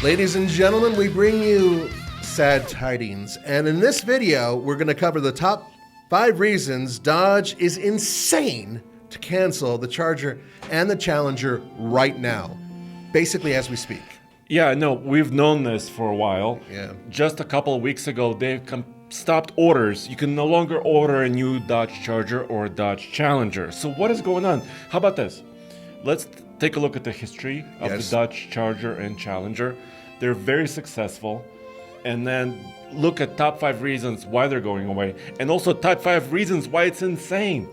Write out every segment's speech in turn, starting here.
Ladies and gentlemen, we bring you sad tidings. And in this video, we're going to cover the top 5 reasons Dodge is insane to cancel the Charger and the Challenger right now. Basically, as we speak. Yeah, no, we've known this for a while. Yeah. Just a couple of weeks ago, they stopped orders. You can no longer order a new Dodge Charger or a Dodge Challenger. So what is going on? How about this? Let's take a look at the history of the Dodge Charger and Challenger. They're very successful. And then look at top 5 reasons why they're going away. And also top 5 reasons why it's insane.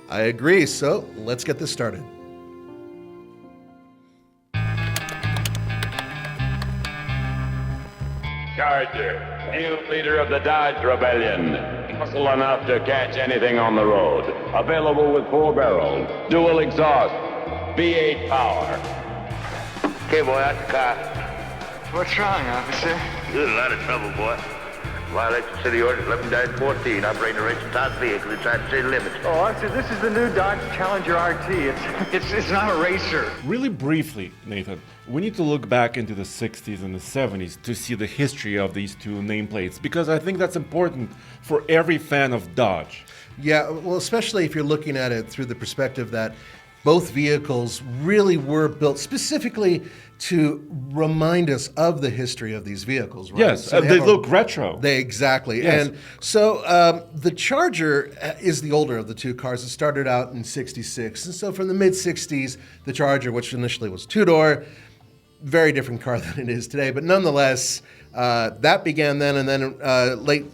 I agree. So let's get this started. Charger, new leader of the Dodge Rebellion. Muscle enough to catch anything on the road. Available with 4 barrels, dual exhaust, V8 power. Okay, boy, out the car. What's wrong, officer? You're in a lot of trouble, boy. Violation of city orders 11-14, operating a racing top vehicle inside the city limits. Oh, officer, this is the new Dodge Challenger RT. It's not a racer. Really briefly, Nathan, we need to look back into the 60s and the 70s to see the history of these two nameplates, because I think that's important for every fan of Dodge. Yeah, well, especially if you're looking at it through the perspective that both vehicles really were built specifically to remind us of the history of these vehicles, right? Yes, So they look retro. Exactly. Yes. And so the Charger is the older of the two cars. It started out in 66. And so from the mid-60s, the Charger, which initially was 2-door, very different car than it is today. But nonetheless, that began then. And then late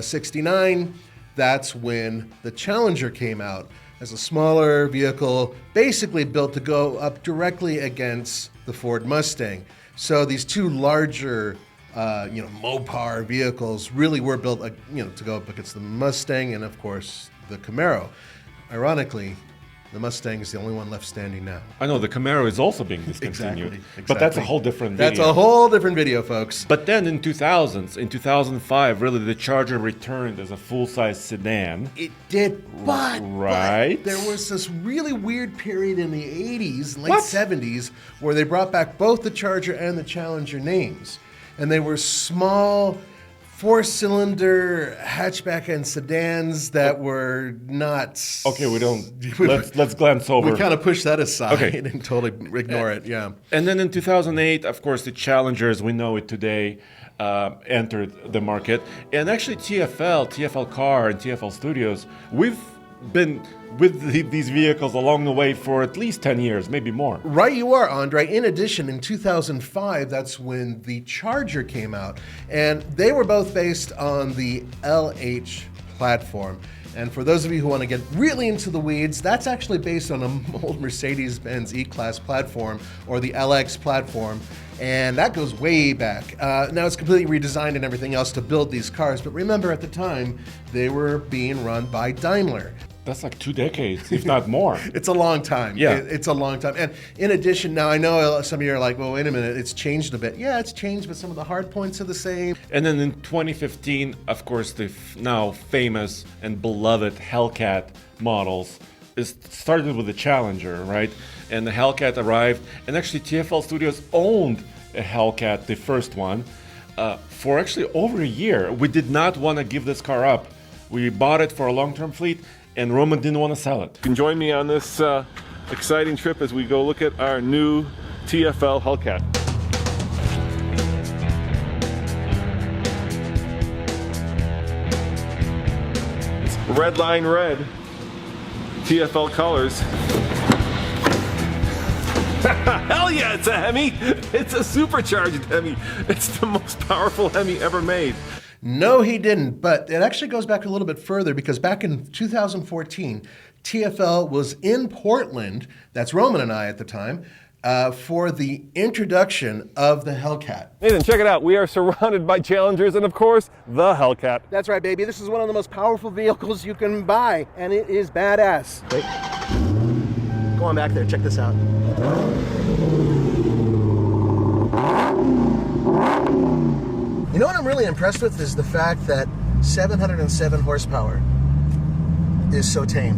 69, that's when the Challenger came out as a smaller vehicle, basically built to go up directly against the Ford Mustang. So these two larger, Mopar vehicles really were built, to go up against the Mustang and, of course, the Camaro. Ironically, the Mustang is the only one left standing now. I know, the Camaro is also being discontinued. Exactly. But that's a whole different video. That's a whole different video, folks. But then in 2005, really the Charger returned as a full-size sedan. It did, but there was this really weird period in the 80s, late 70s, where they brought back both the Charger and the Challenger names. And they were small 4-cylinder hatchback and sedans that were not... Okay, let's glance over. We kind of push that aside and totally ignore it, yeah. And then in 2008, of course, the Challenger, as we know it today, entered the market. And actually TFL Car and TFL Studios, we've been with these vehicles along the way for at least 10 years, maybe more. Right you are, Andre. In addition, in 2005, that's when the Charger came out. And they were both based on the LH platform. And for those of you who want to get really into the weeds, that's actually based on an old Mercedes-Benz E-Class platform, or the LX platform. And that goes way back. Now it's completely redesigned and everything else to build these cars. But remember, at the time, they were being run by Daimler. That's like 2 decades, if not more. It's a long time. Yeah. It's a long time. And in addition, now I know some of you are like, well, wait a minute, it's changed a bit. Yeah, it's changed, but some of the hard points are the same. And then in 2015, of course, the now famous and beloved Hellcat models started with the Challenger, right? And the Hellcat arrived, and actually TFL Studios owned a Hellcat, the first one, for actually over a year. We did not want to give this car up. We bought it for a long-term fleet, and Roman didn't want to sell it. You can join me on this exciting trip as we go look at our new TFL Hellcat. It's red line red, TFL colors. Hell yeah, it's a Hemi! It's a supercharged Hemi. It's the most powerful Hemi ever made. No, he didn't, but it actually goes back a little bit further, because back in 2014, TFL was in Portland, that's Roman and I at the time, for the introduction of the Hellcat. Nathan, check it out. We are surrounded by Challengers and, of course, the Hellcat. That's right, baby. This is one of the most powerful vehicles you can buy, and it is badass. Wait. Go on back there, check this out. You know what I'm really impressed with is the fact that 707 horsepower is so tame.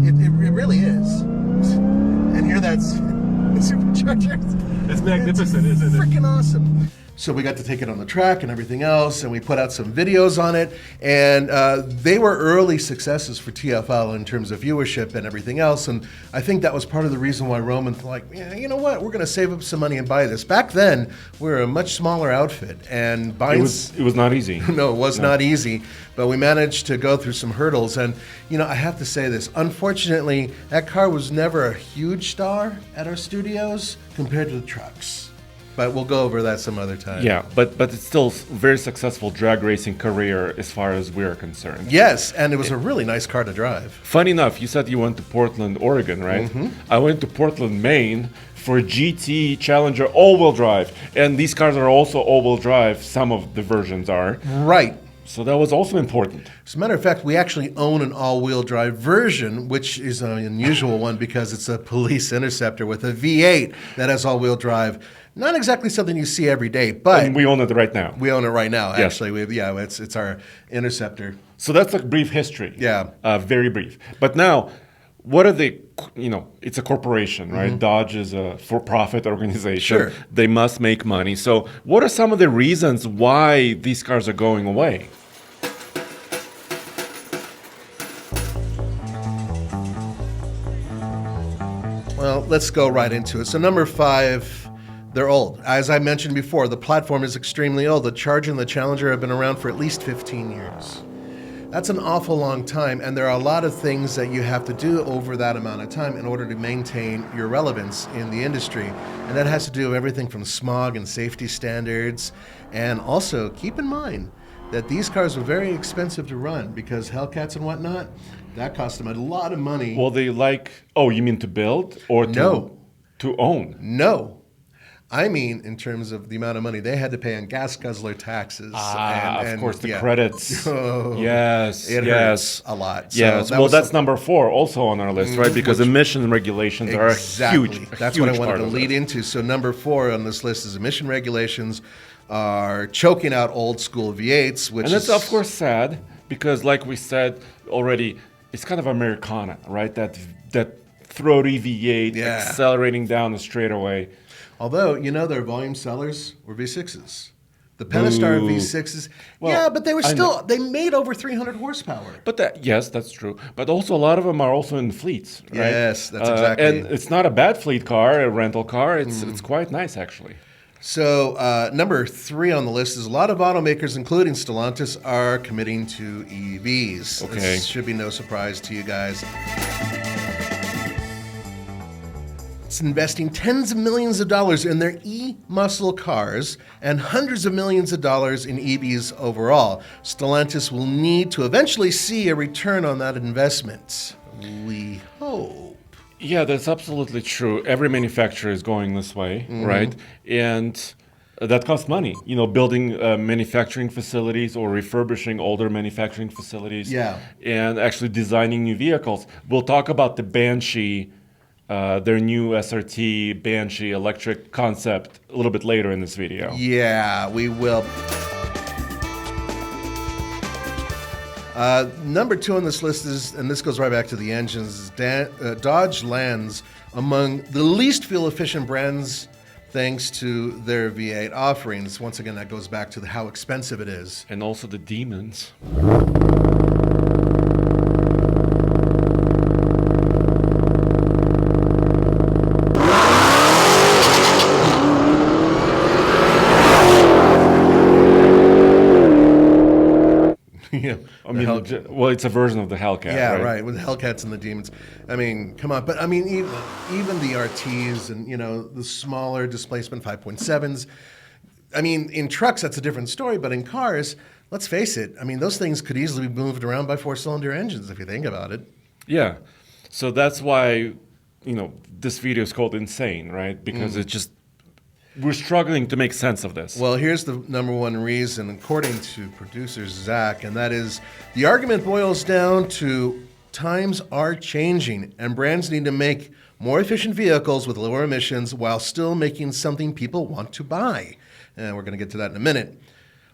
It really is. And here that's superchargers. It's magnificent, isn't it? Freaking awesome. So we got to take it on the track and everything else, and we put out some videos on it. And they were early successes for TFL in terms of viewership and everything else. And I think that was part of the reason why Roman thought, like, yeah, you know what, we're going to save up some money and buy this. Back then, we were a much smaller outfit, and buying It was not easy. no, it was not easy, but we managed to go through some hurdles. And, you know, I have to say this. Unfortunately, that car was never a huge star at our studios compared to the trucks. But we'll go over that some other time. Yeah, but it's still a very successful drag racing career as far as we're concerned. Yes, and it was a really nice car to drive. Funny enough, you said you went to Portland, Oregon, right? Mm-hmm. I went to Portland, Maine for GT Challenger all-wheel drive. And these cars are also all-wheel drive. Some of the versions are. Right. So that was also important. As a matter of fact, we actually own an all-wheel drive version, which is an unusual one because it's a police interceptor with a V8 that has all-wheel drive. Not exactly something you see every day, but And we own it right now. we own it right now. Yes. Actually, it's our interceptor. So that's a brief history. Yeah. Very brief. But now, what are they, it's a corporation, right? Mm-hmm. Dodge is a for-profit organization. Sure. They must make money. So what are some of the reasons why these cars are going away? Well, let's go right into it. So number 5, they're old. As I mentioned before, the platform is extremely old. The Charger and the Challenger have been around for at least 15 years. That's an awful long time, and there are a lot of things that you have to do over that amount of time in order to maintain your relevance in the industry. And that has to do with everything from smog and safety standards. And also, keep in mind that these cars were very expensive to run because Hellcats and whatnot, that cost them a lot of money. Well, you mean to build or No. to own? No. I mean, in terms of the amount of money they had to pay on gas guzzler taxes. Of course, the yeah. credits. Oh, yes, it yes. hurts a lot. So Yes, that well, was that's number 4 also on our list, right? Because emission regulations are a huge, That's huge what I wanted part to of lead it. into. So number 4 on this list is emission regulations are choking out old school V8s, which And is that's, of course, sad because, like we said already, it's kind of Americana, right? That throaty V8 Yeah. accelerating down the straightaway. Although, their volume sellers were V6s. The Pentastar Boo. V6s. Well, yeah, but they were I know. they made over 300 horsepower. But yes, that's true. But also, a lot of them are also in fleets, right? Yes, that's exactly. And it's not a bad fleet car, a rental car. It's quite nice, actually. So number 3 on the list is a lot of automakers, including Stellantis, are committing to EVs. Okay. This should be no surprise to you guys. It's investing tens of millions of dollars in their e-muscle cars and hundreds of millions of dollars in EVs overall. Stellantis will need to eventually see a return on that investment. We hope. Yeah, that's absolutely true. Every manufacturer is going this way, right? And that costs money. Building manufacturing facilities or refurbishing older manufacturing facilities. Yeah. And actually designing new vehicles. We'll talk about the Banshee, their new SRT Banshee electric concept a little bit later in this video. Yeah, we will. Number 2 on this list is, and this goes right back to the engines, Dodge lands among the least fuel-efficient brands thanks to their V8 offerings. Once again, that goes back to how expensive it is. And also the demons. Yeah, I mean, it's a version of the Hellcat, yeah, right? right. With the Hellcats and the Demons. I mean, come on. But I mean, even the RTs and the smaller displacement 5.7s. I mean, in trucks that's a different story, but in cars, let's face it. I mean, those things could easily be moved around by 4-cylinder engines if you think about it. Yeah. So that's why, this video is called Insane, right? Because we're struggling to make sense of this. Well, here's the number 1 reason, according to producer Zach, and that is the argument boils down to times are changing, and brands need to make more efficient vehicles with lower emissions while still making something people want to buy. And we're going to get to that in a minute.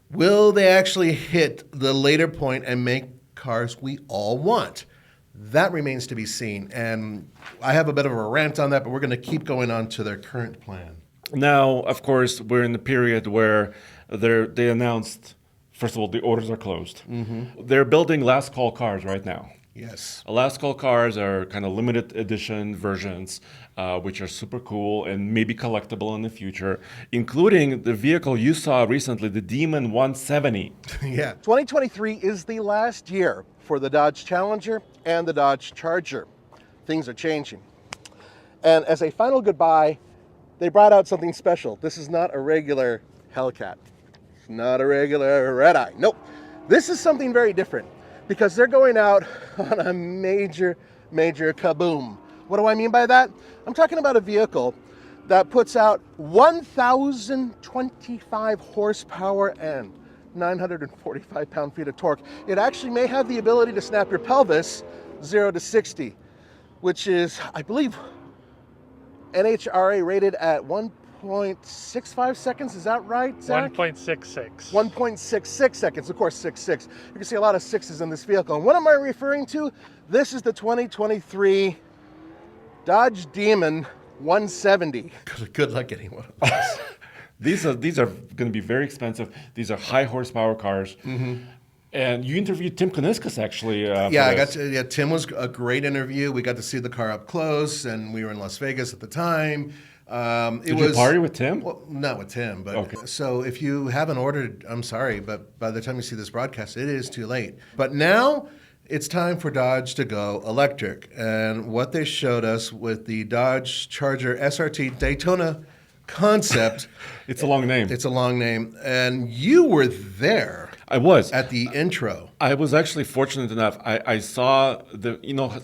Will they actually hit the later point and make cars we all want? That remains to be seen. And I have a bit of a rant on that, but we're going to keep going on to their current plan. Now, of course, we're in the period where they announced, first of all, the orders are closed. They're building last call cars right now. Yes. Last call cars are kind of limited edition versions, which are super cool and maybe collectible in the future, including the vehicle you saw recently, the Demon 170. Yeah. 2023 is the last year for the Dodge Challenger and the Dodge Charger. Things are changing. And as a final goodbye, they brought out something special. This is not a regular Hellcat. It's not a regular red-eye. Nope. This is something very different because they're going out on a major kaboom. What do I mean by that? I'm talking about a vehicle that puts out 1,025 horsepower and 945 pound-feet of torque. It actually may have the ability to snap your pelvis 0 to 60, which is, I believe, NHRA rated at 1.65 seconds. Is that right, Zach? 1.66. 1.66 seconds. Of course, 6.6. You can see a lot of sixes in this vehicle. And what am I referring to? This is the 2023 Dodge Demon 170. Good luck getting one of those. These are going to be very expensive. These are high horsepower cars. And you interviewed Tim Kuniskis actually. Tim was a great interview. We got to see the car up close, and we were in Las Vegas at the time. Did you party with Tim? Well, not with Tim, but okay. So if you haven't ordered, I'm sorry, but by the time you see this broadcast, it is too late. But now it's time for Dodge to go electric. And what they showed us with the Dodge Charger SRT Daytona concept. It's a long name. It's a long name. And you were there. I was. At the intro. I was actually fortunate enough. I saw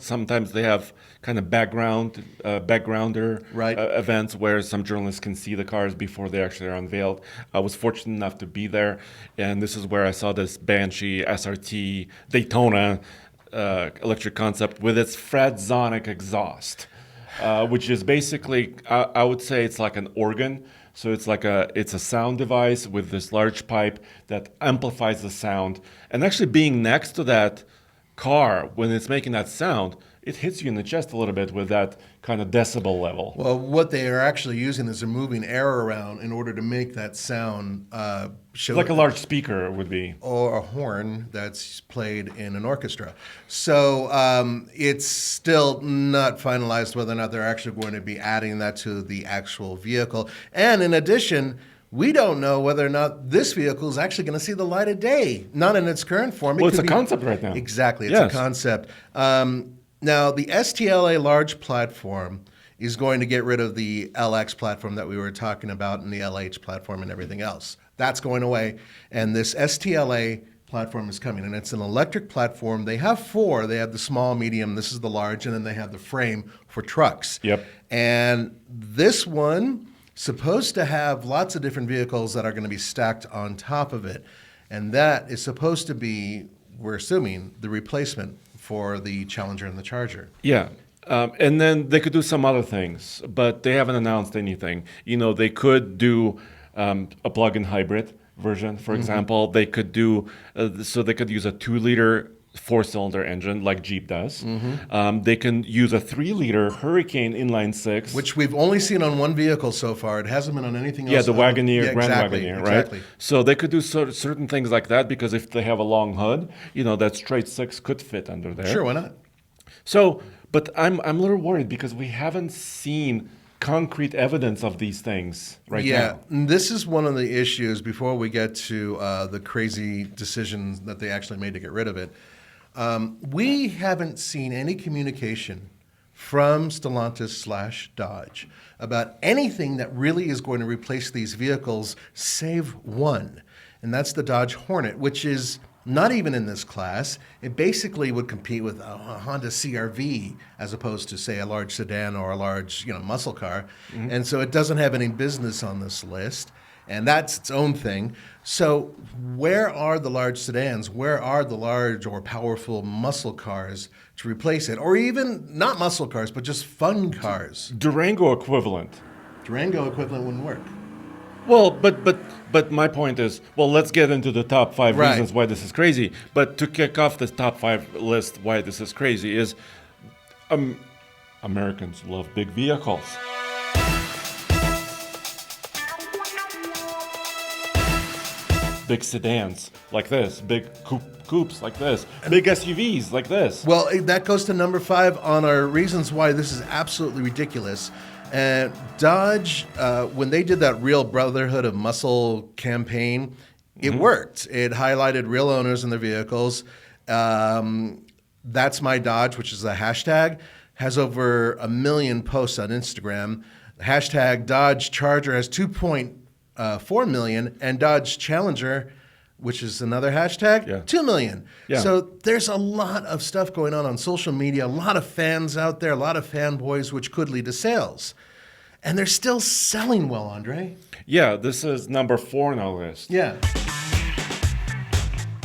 sometimes they have kind of backgrounder events where some journalists can see the cars before they actually are unveiled. I was fortunate enough to be there, and this is where I saw this Banshee SRT Daytona electric concept with its Fredzonic exhaust, which is basically, I would say it's like an organ. So it's a sound device with this large pipe that amplifies the sound. And actually being next to that car when it's making that sound, it hits you in the chest a little bit with that kind of decibel level. Well, what they are actually using is they're moving air around in order to make that sound like a large speaker would be. Or a horn that's played in an orchestra. So it's still not finalized whether or not they're actually going to be adding that to the actual vehicle. And in addition, we don't know whether or not this vehicle is actually going to see the light of day. Not in its current form. Well, it's a concept right now. Exactly, it's a concept. Now, the STLA large platform is going to get rid of the LX platform that we were talking about and the LH platform and everything else. That's going away. And this STLA platform is coming, and it's an electric platform. They have four. They have the small, medium, this is the large, and then they have the frame for trucks. Yep. And this one supposed to have lots of different vehicles that are going to be stacked on top of it. And that is supposed to be, we're assuming, the replacement for the Challenger and the Charger. Yeah. And then they could do some other things, but they haven't announced anything. They could do a plug-in hybrid version, for example. They could do, they could use a 2-liter 4-cylinder engine like Jeep does. They can use a 3-liter Hurricane inline-6. Which we've only seen on one vehicle so far. It hasn't been on anything else. Yeah, the Wagoneer, Grand Wagoneer, right? Exactly. So they could do certain things like that because if they have a long hood, that straight 6 could fit under there. Sure, why not? So, but I'm a little worried because we haven't seen concrete evidence of these things right now. Yeah, this is one of the issues before we get to the crazy decisions that they actually made to get rid of it. We haven't seen any communication from Stellantis/Dodge about anything that really is going to replace these vehicles, save one, and that's the Dodge Hornet, which is not even in this class. It basically would compete with a Honda CR-V as opposed to, say, a large sedan or a large, muscle car, and so it doesn't have any business on this list. And that's its own thing. So where are the large sedans? Where are the large or powerful muscle cars to replace it? Or even not muscle cars, but just fun cars. Durango equivalent. Durango equivalent wouldn't work. Well, but my point is, let's get into the top 5 Right. reasons why this is crazy. But to kick off this top 5 list, why this is crazy is Americans love big vehicles. big sedans like this, big coupes like this, big SUVs like this. Well, that goes to number 5 on our reasons why this is absolutely ridiculous. And Dodge, when they did that Real Brotherhood of Muscle campaign, it worked. It highlighted real owners and their vehicles. That's My Dodge, which is a hashtag, has over 1 million posts on Instagram. Hashtag Dodge Charger has 2.4 million, and Dodge Challenger, which is another hashtag, 2 million. Yeah. So there's a lot of stuff going on social media, a lot of fans out there, a lot of fanboys, which could lead to sales. And they're still selling well, Andre. Yeah, this is number 4 on our list. Yeah.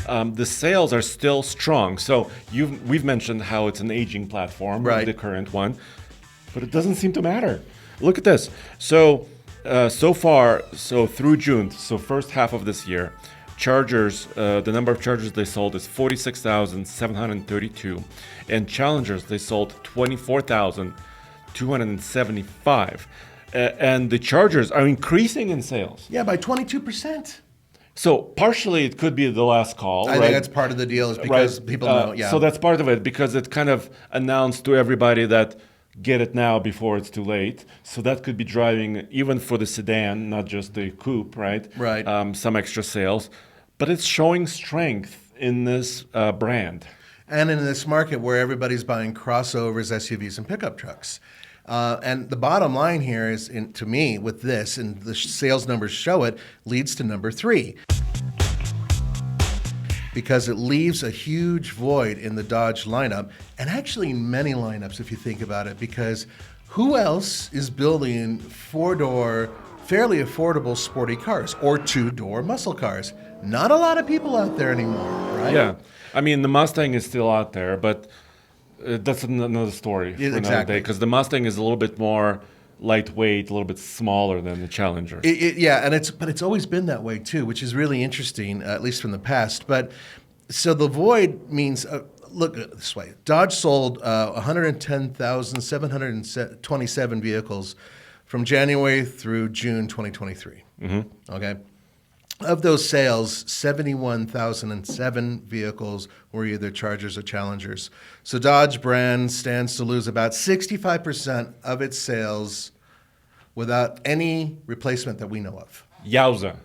The sales are still strong. So we've mentioned how it's an aging platform, Right. the current one, but it doesn't seem to matter. Look at this. So far, through June, so first half of this year, Chargers, the number of Chargers they sold is 46,732, and Challengers they sold 24,275, and the Chargers are increasing in sales. Yeah, by 22%. So partially it could be the last call. I right? think that's part of the deal is because people know. Yeah. So that's part of it because it kind of announced to everybody that get it now before it's too late. So that could be driving even for the sedan, not just the coupe, right? Right. Some extra sales, but it's showing strength in this brand. And in this market where everybody's buying crossovers, SUVs, and pickup trucks. And the bottom line here is, to me, with this, and the sales numbers show it, leads to number 3. Because it leaves a huge void in the Dodge lineup, and actually in many lineups if you think about it, because who else is building 4-door, fairly affordable sporty cars, or 2-door muscle cars? Not a lot of people out there anymore, right? Yeah. I mean, the Mustang is still out there, but that's another story for another day, because the Mustang is a little bit more lightweight, a little bit smaller than the Challenger. But it's always been that way too, which is really interesting, at least from the past. But so the void means, look at it this way: Dodge sold 110,727 vehicles from January through June 2023. Okay. Of those sales, 71,007 vehicles were either Chargers or Challengers. So Dodge brand stands to lose about 65% of its sales without any replacement that we know of. Yowza.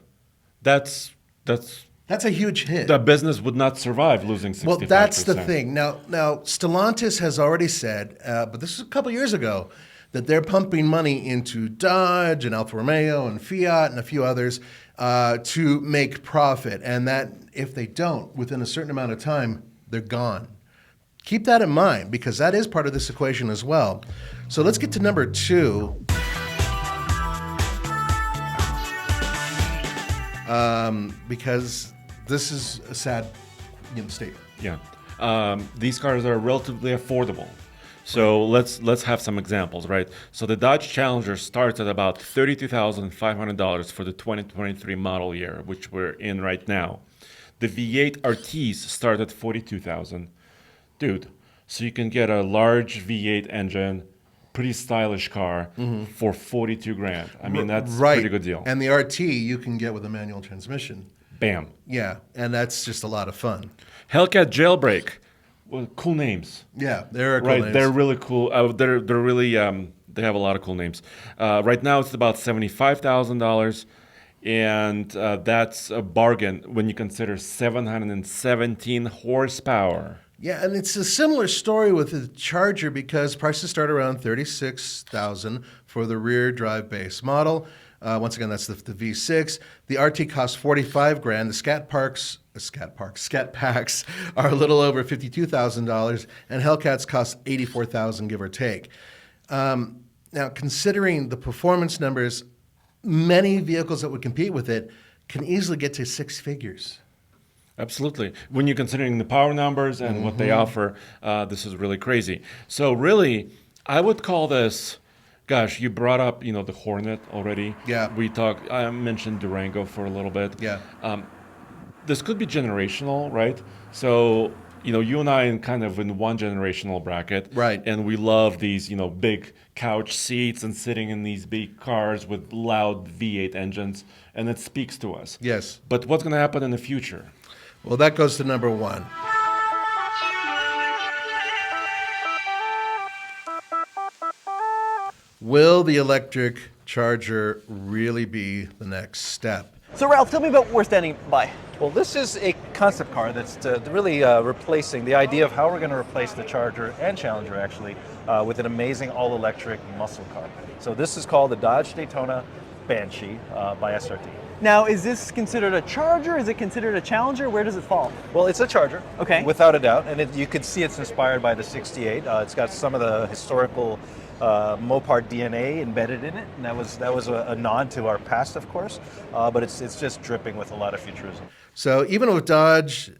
That's a huge hit. The business would not survive losing 65%. Well, that's the thing. Now Stellantis has already said, but this is a couple years ago, that they're pumping money into Dodge and Alfa Romeo and Fiat and a few others to make profit. And that if they don't, within a certain amount of time, they're gone. Keep that in mind, because that is part of this equation as well. So let's get to number 2. Because this is a sad statement. Yeah. These cars are relatively affordable. So let's have some examples, right? So the Dodge Challenger starts at about $32,500 for the 2023 model year, which we're in right now. The V8 RTs start at $42,000. Dude, so you can get a large V8 engine, pretty stylish car for $42,000. I mean, that's a pretty good deal. And the RT you can get with a manual transmission. Bam. Yeah, and that's just a lot of fun. Hellcat Jailbreak. Well, cool names. Yeah, they're cool right. names. They're really cool. They're really they have a lot of cool names. Right now it's about $75,000, and that's a bargain when you consider 717 horsepower. Yeah, and it's a similar story with the Charger because prices start around $36,000 for the rear drive base model. Once again, that's the V6. The RT costs $45,000. The Scat Packs are a little over $52,000, and Hellcats cost $84,000, give or take. Now, considering the performance numbers, many vehicles that would compete with it can easily get to 6 figures. Absolutely. When you're considering the power numbers and what they offer, this is really crazy. So really, I would call this, gosh, you brought up, the Hornet already. Yeah. I mentioned Durango for a little bit. Yeah. This could be generational, right? So you and I in kind of in one generational bracket, Right. And we love these, big couch seats and sitting in these big cars with loud V8 engines, and it speaks to us. Yes. But what's going to happen in the future? Well, that goes to number one. Will the electric charger really be the next step? So Ralph, tell me about what we're standing by. Well, this is a concept car that's really replacing the idea of how we're going to replace the Charger and Challenger, actually, with an amazing all-electric muscle car. So this is called the Dodge Daytona Banshee by SRT. Now, is this considered a Charger? Is it considered a Challenger? Where does it fall? Well, it's a Charger, Okay. without a doubt, and you can see it's inspired by the 68. It's got some of the historical Mopar DNA embedded in it, and that was a nod to our past, of course, but it's just dripping with a lot of futurism. So even with Dodge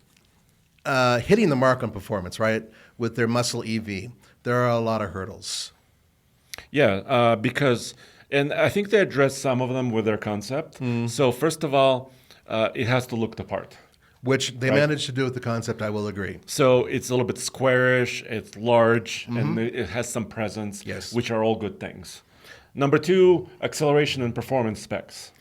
hitting the mark on performance, right, with their muscle EV, there are a lot of hurdles. Yeah, because, and I think they address some of them with their concept. So first of all, it has to look the part. Which they Right. managed to do with the concept, I will agree. So it's a little bit squarish, it's large, and it has some presence, Yes. which are all good things. Number two, acceleration and performance specs.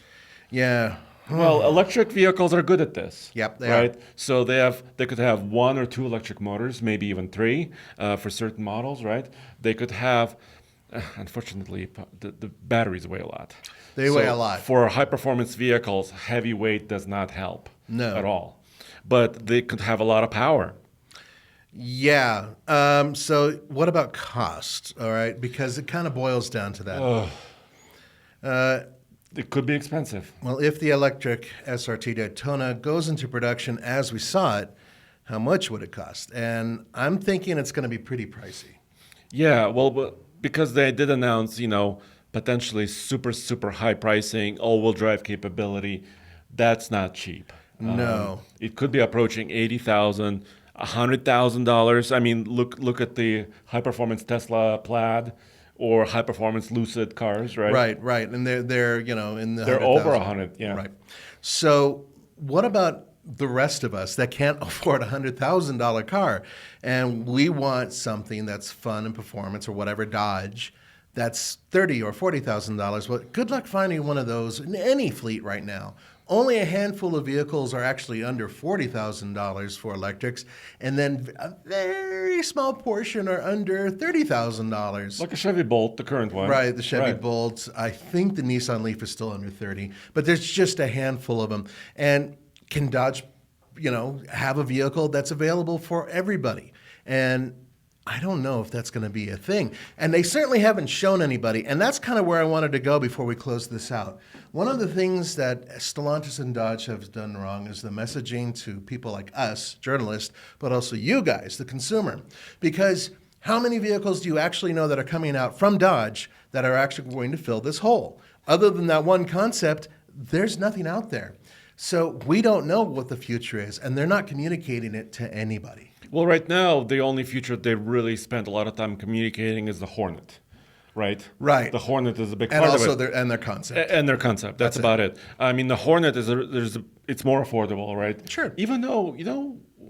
Yeah. Well, electric vehicles are good at this. Yep, they right? are. So they could have one or two electric motors, maybe even three for certain models, right? They could have, unfortunately, the batteries weigh a lot. They weigh a lot. For high performance vehicles, heavy weight does not help No. at all. But they could have a lot of power. Yeah. So what about cost? All right, because it kind of boils down to that. It could be expensive. Well, if the electric SRT Daytona goes into production as we saw it, how much would it cost? And I'm thinking it's going to be pretty pricey. Yeah, well, because they did announce, potentially super, super high pricing, all-wheel drive capability. That's not cheap. No. It could be approaching $80,000, $100,000. I mean, look at the high-performance Tesla Plaid or high-performance Lucid cars, right? Right. And they're in the They're over 100,000. 100, yeah. Right. So what about the rest of us that can't afford a $100,000 car, and we want something that's fun and performance or whatever Dodge that's $30,000 or $40,000? Well, good luck finding one of those in any fleet right now. Only a handful of vehicles are actually under $40,000 for electrics, and then a very small portion are under $30,000. Like a Chevy Bolt, the current one. Right, the Chevy Right. Bolt. I think the Nissan Leaf is still under 30, but there's just a handful of them. And can Dodge, have a vehicle that's available for everybody? And I don't know if that's going to be a thing. And they certainly haven't shown anybody. And that's kind of where I wanted to go before we close this out. One of the things that Stellantis and Dodge have done wrong is the messaging to people like us, journalists, but also you guys, the consumer. Because how many vehicles do you actually know that are coming out from Dodge that are actually going to fill this hole? Other than that one concept, there's nothing out there. So we don't know what the future is, and they're not communicating it to anybody. Well, right now, the only feature they really spent a lot of time communicating is the Hornet, right? Right. The Hornet is a big And part also of it. their concept. And their concept. That's about it. I mean, the Hornet it's more affordable, right? Sure. Even though,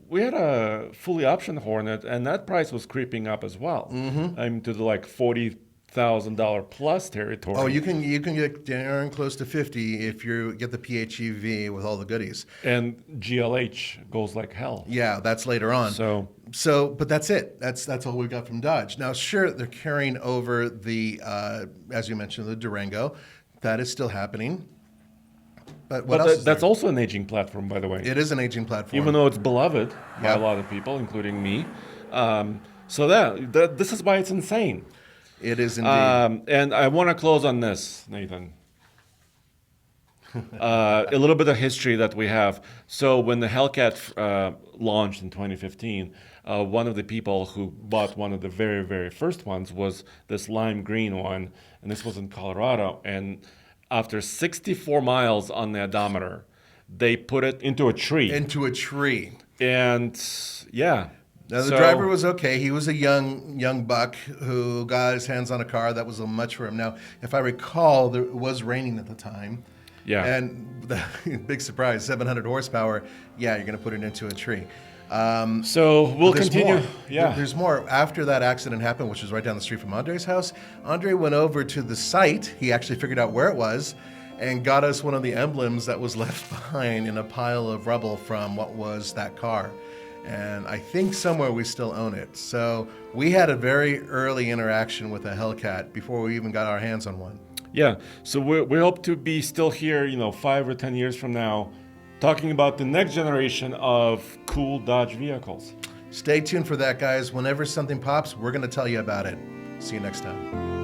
we had a fully optioned Hornet, and that price was creeping up as well. To the $40,000 plus territory. Oh, you can get darn close to 50 if you get the PHEV with all the goodies. And GLH goes like hell. Yeah, that's later on. So, but that's it. That's all we got from Dodge. Now, sure, they're carrying over the, as you mentioned, the Durango. That is still happening. But what else is that's there? also an aging platform, by the way. It is an aging platform. Even though it's beloved by Yeah. a lot of people, including me. This is why it's insane. It is indeed. And I want to close on this, Nathan. A little bit of history that we have. So when the Hellcat launched in 2015, one of the people who bought one of the very, very first ones was this lime green one, and this was in Colorado. And after 64 miles on the odometer, they put it into a tree. Into a tree. And yeah. Now, the driver was okay. He was a young buck who got his hands on a car that was a much for him. Now, if I recall, it was raining at the time. Yeah. And the big surprise, 700 horsepower. Yeah, you're going to put it into a tree. So we'll There's continue. more. Yeah. There's more. After that accident happened, which was right down the street from Andre's house, Andre went over to the site. He actually figured out where it was and got us one of the emblems that was left behind in a pile of rubble from what was that car. And I think somewhere we still own it. So we had a very early interaction with a Hellcat before we even got our hands on one. Yeah. So we hope to be still here, 5 or 10 years from now, talking about the next generation of cool Dodge vehicles. Stay tuned for that, guys. Whenever something pops, we're going to tell you about it. See you next time.